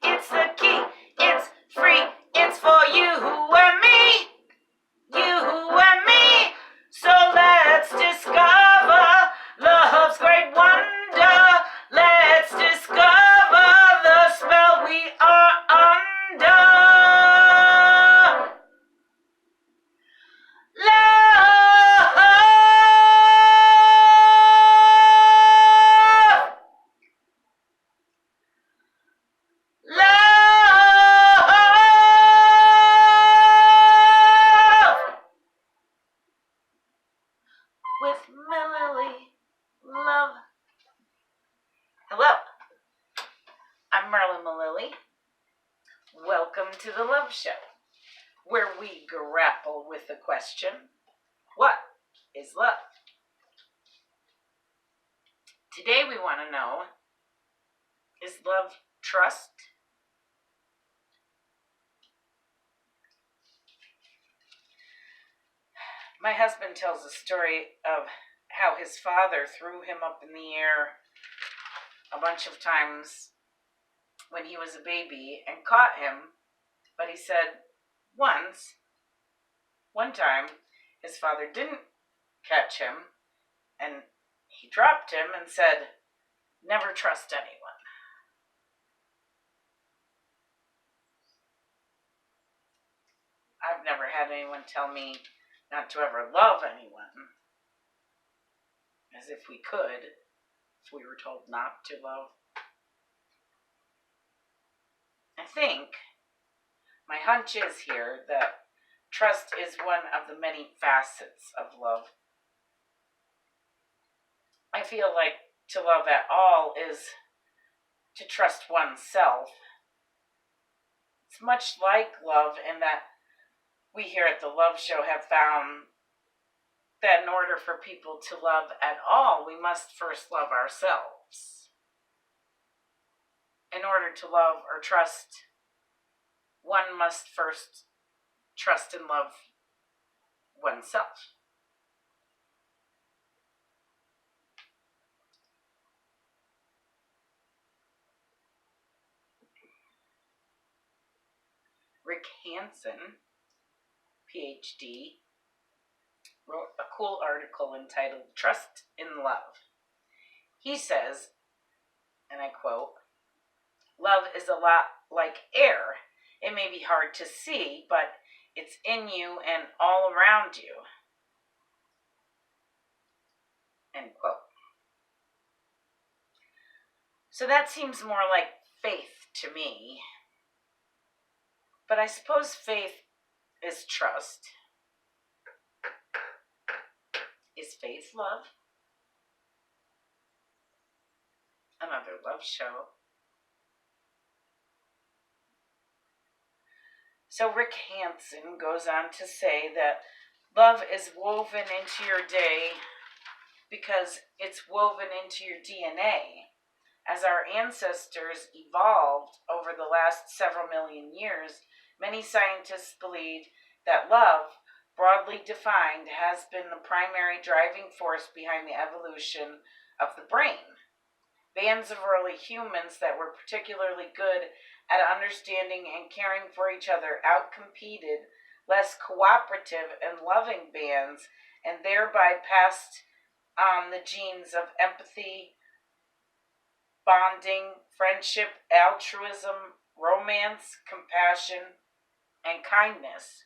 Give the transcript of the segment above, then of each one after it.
It's the key. It's free. It's for you and me. You and me. So let's discover love's great wonder. Let's discover the spell we are under. With Mililli, love. Hello, I'm Merlin Mililli. Welcome to the Love Show, where we grapple with the question, what is love? Today we want to know, is love trust? My husband tells a story of how his father threw him up in the air a bunch of times when he was a baby and caught him, but he said one time, his father didn't catch him and he dropped him and said, never trust anyone. I've never had anyone tell me not to ever love anyone, as if we could, if we were told not to love. I think my hunch is here that trust is one of the many facets of love. I feel like to love at all is to trust oneself. It's much like love in that we here at the Love Show have found that in order for people to love at all, we must first love ourselves. In order to love or trust, one must first trust and love oneself. Rick Hansen, PhD, wrote a cool article entitled Trust in Love. He says, and I quote, "Love is a lot like air. It may be hard to see, but it's in you and all around you." End quote. So that seems more like faith to me. But I suppose faith is trust. Is faith love? Another Love Show. So Rick Hansen goes on to say that love is woven into your day because it's woven into your DNA. As our ancestors evolved over the last several million years, many scientists believe that love, broadly defined, has been the primary driving force behind the evolution of the brain. Bands of early humans that were particularly good at understanding and caring for each other outcompeted less cooperative and loving bands and thereby passed on the genes of empathy, bonding, friendship, altruism, romance, compassion, and kindness.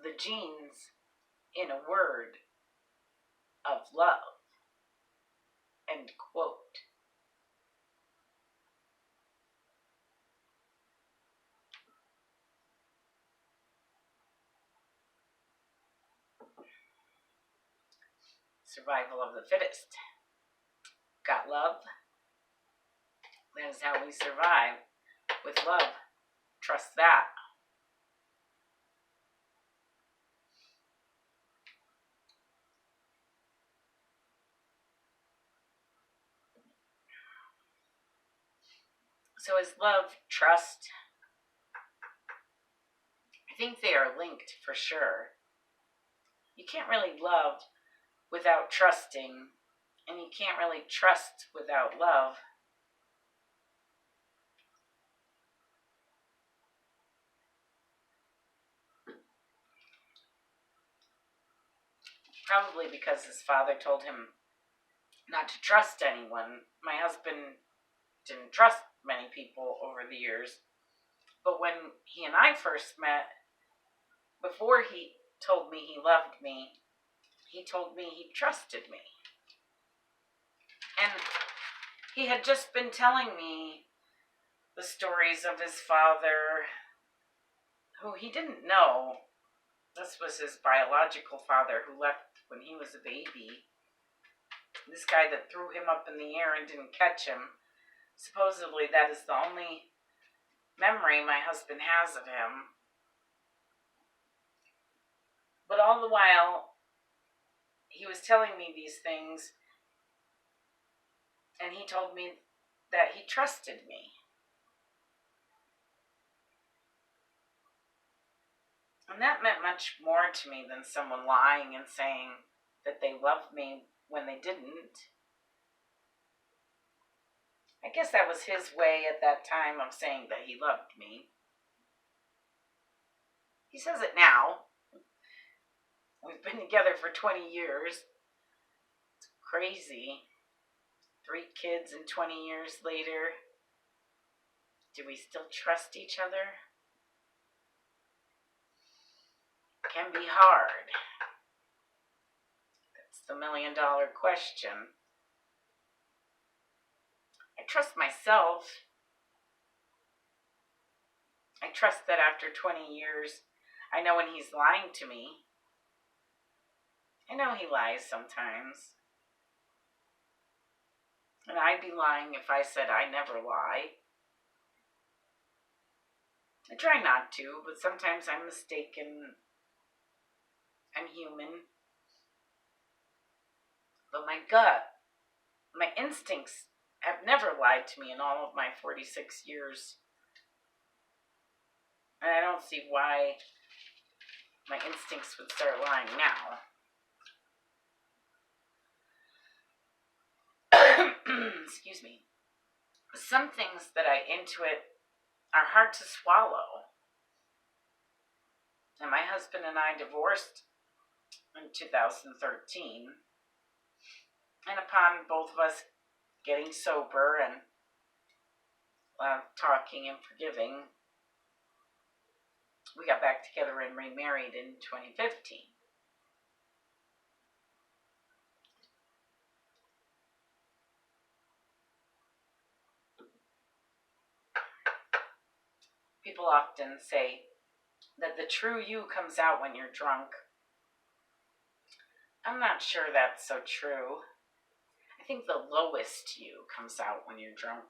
The genes, in a word, of love. End quote. Survival of the fittest. Got love? That is how we survive. With love. Trust that. So is love trust? I think they are linked for sure. You can't really love without trusting, and you can't really trust without love. Probably because his father told him not to trust anyone. My husband didn't trust many people over the years. But when he and I first met, before he told me he loved me, he told me he trusted me. And he had just been telling me the stories of his father, who he didn't know. This was his biological father who left when he was a baby. This guy that threw him up in the air and didn't catch him. Supposedly that is the only memory my husband has of him. But all the while, he was telling me these things, and he told me that he trusted me. And that meant much more to me than someone lying and saying that they loved me when they didn't. I guess that was his way at that time of saying that he loved me. He says it now. We've been together for 20 years. It's crazy. 3 kids and 20 years later. Do we still trust each other? It can be hard. That's the $1 million question. I trust myself. I trust that after 20 years, I know when he's lying to me. I know he lies sometimes. And I'd be lying if I said I never lie. I try not to, but sometimes I'm mistaken. I'm human. But my gut, my instincts have never lied to me in all of my 46 years. And I don't see why my instincts would start lying now. Excuse me. Some things that I intuit are hard to swallow. And my husband and I divorced in 2013. And upon both of us getting sober and talking and forgiving, we got back together and remarried in 2015. People often say that the true you comes out when you're drunk. I'm not sure that's so true. I think the lowest you comes out when you're drunk.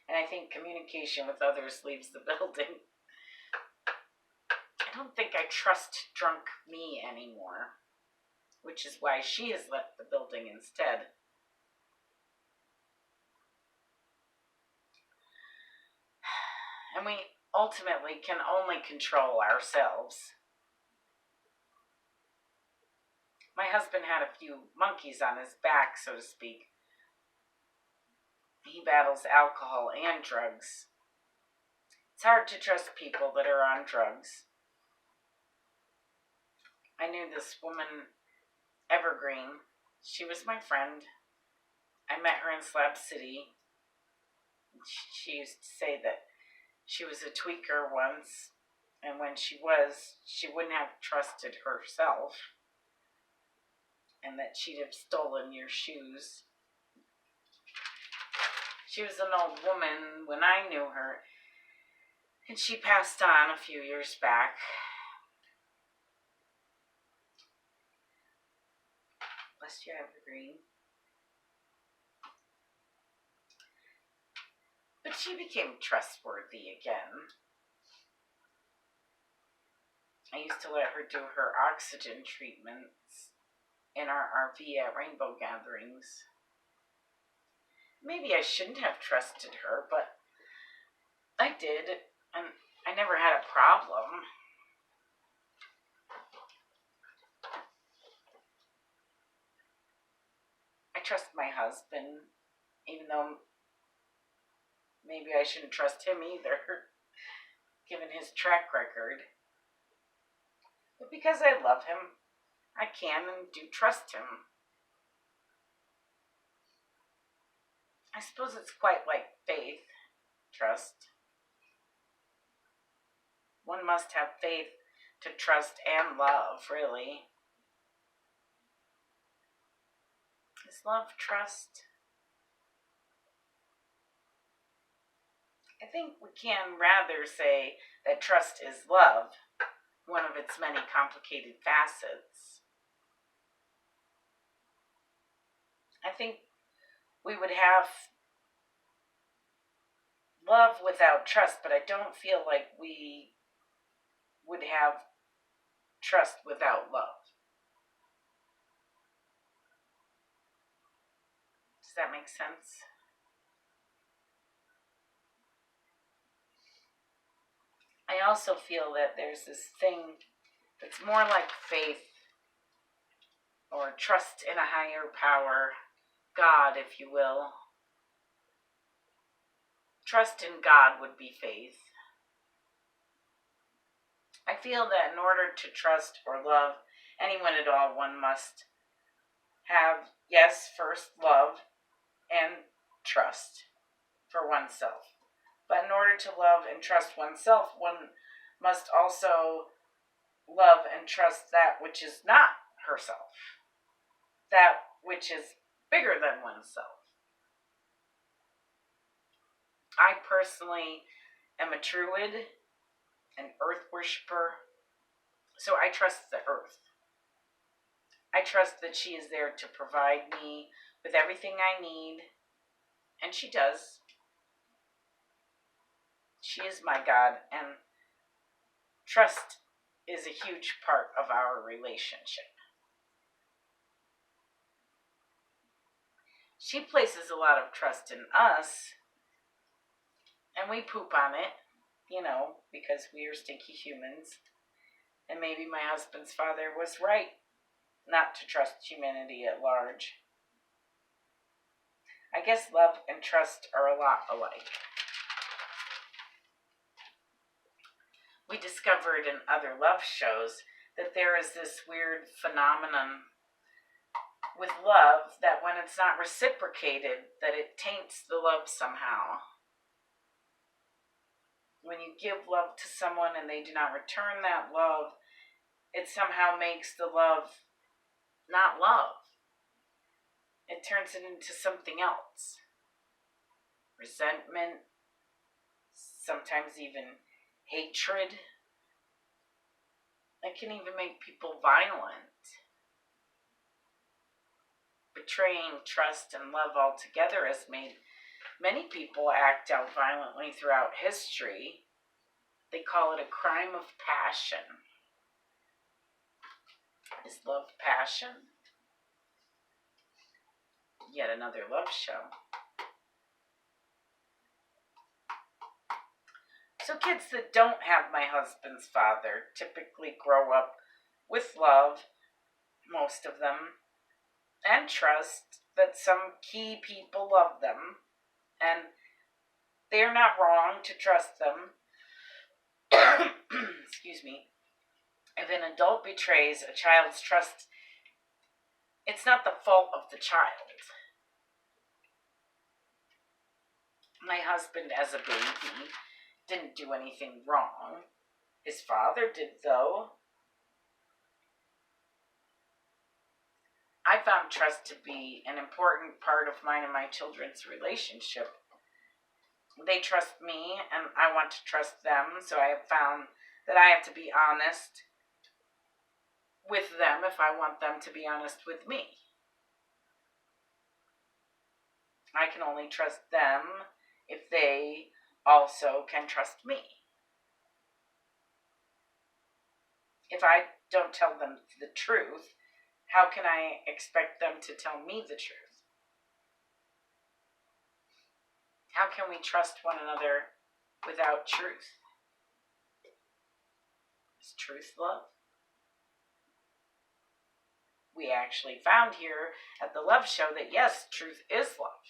And I think communication with others leaves the building. I don't think I trust drunk me anymore, which is why she has left the building instead. And we ultimately can only control ourselves. My husband had a few monkeys on his back, so to speak. He battles alcohol and drugs. It's hard to trust people that are on drugs. I knew this woman, Evergreen. She was my friend. I met her in Slab City. She used to say that she was a tweaker once, and when she was, she wouldn't have trusted herself, and that she'd have stolen your shoes. She was an old woman when I knew her, and she passed on a few years back. Bless you, Evergreen. But she became trustworthy again. I used to let her do her oxygen treatments in our RV at rainbow gatherings. Maybe I shouldn't have trusted her, but I did, and I never had a problem. I trust my husband, even though maybe I shouldn't trust him either, given his track record. But because I love him, I can and do trust him. I suppose it's quite like faith, trust. One must have faith to trust and love, really. Is love trust? I think we can rather say that trust is love, one of its many complicated facets. I think we would have love without trust, but I don't feel like we would have trust without love. Does that make sense? I also feel that there's this thing that's more like faith or trust in a higher power, God, if you will. Trust in God would be faith. I feel that in order to trust or love anyone at all, one must have, yes, first love and trust for oneself. But in order to love and trust oneself, one must also love and trust that which is not herself, that which is bigger than oneself. I personally am a druid, an earth worshiper, so I trust the earth. I trust that she is there to provide me with everything I need, and she does. She is my God, and trust is a huge part of our relationship. She places a lot of trust in us, and we poop on it, because we are stinky humans. And maybe my husband's father was right not to trust humanity at large. I guess love and trust are a lot alike. We discovered in other love shows that there is this weird phenomenon with love that when it's not reciprocated, that it taints the love somehow. When you give love to someone and they do not return that love, it somehow makes the love not love. It turns it into something else. Resentment, sometimes even hatred. It can even make people violent. Betraying trust and love altogether has made many people act out violently throughout history. They call it a crime of passion. Is love passion? Yet another love show. So kids that don't have my husband's father typically grow up with love, most of them, and trust that some key people love them, and they're not wrong to trust them. Excuse me. If an adult betrays a child's trust, it's not the fault of the child. My husband, as a baby, didn't do anything wrong. His father did, though. I found trust to be an important part of mine and my children's relationship. They trust me, and I want to trust them, so I have found that I have to be honest with them if I want them to be honest with me. I can only trust them if they also can trust me. If I don't tell them the truth, how can I expect them to tell me the truth? How can we trust one another without truth? Is truth love? We actually found here at the love show that yes, truth is love.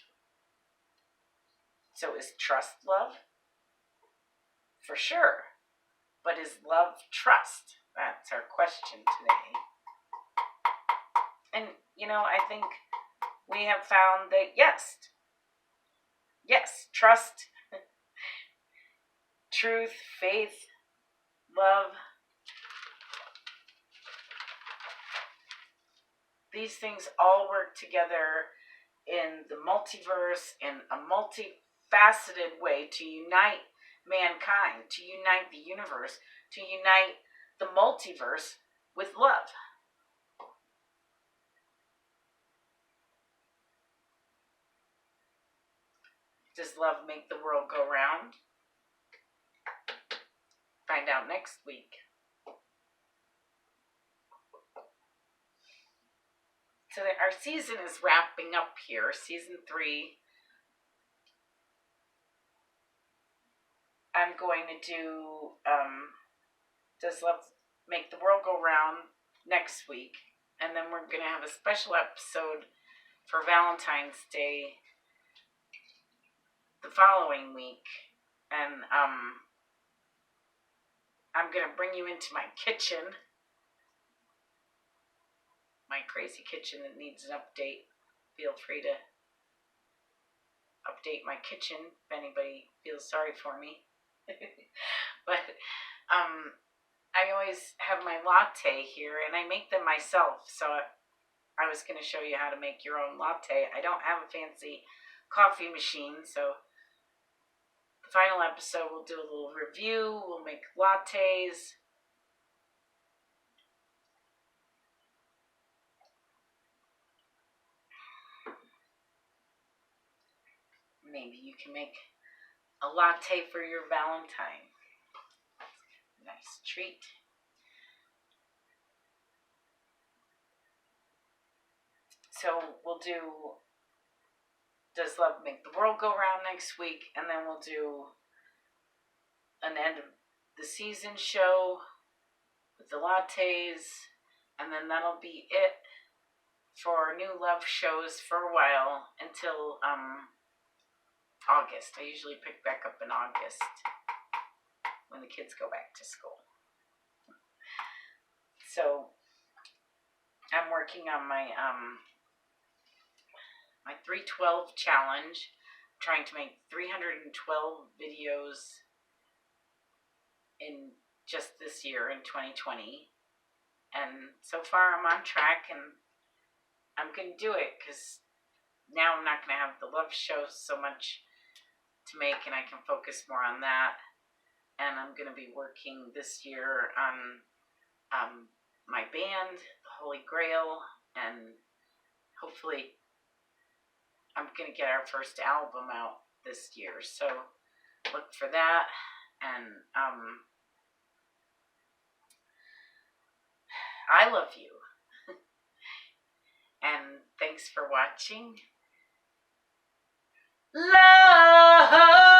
So is trust love? For sure. But is love trust? That's our question today. And, I think we have found that yes, trust, truth, faith, love, these things all work together in the multiverse in a multifaceted way to unite mankind, to unite the universe, to unite the multiverse with love. Does love make the world go round? Find out next week. So our season is wrapping up here, season 3. I'm going to do Does Love Make the World Go Round next week. And then we're going to have a special episode for Valentine's Day the following week. And I'm going to bring you into my kitchen. My crazy kitchen that needs an update. Feel free to update my kitchen if anybody feels sorry for me. But I always have my latte here, and I make them myself. So I was going to show you how to make your own latte. I don't have a fancy coffee machine, so the final episode we'll do a little review. We'll make lattes. Maybe you can make a latte for your Valentine. Nice treat. So we'll do Does Love Make the World Go Round next week, and then we'll do an end of the season show with the lattes, and then that'll be it for new love shows for a while until August. I usually pick back up in August when the kids go back to school. So I'm working on my my 312 challenge, trying to make 312 videos in just this year in 2020. And so far I'm on track, and I'm going to do it because now I'm not going to have the love show so much to make, and I can focus more on that. And I'm going to be working this year on my band, the Holy Grail, and hopefully I'm going to get our first album out this year. So look for that. And I love you. And thanks for watching. Love!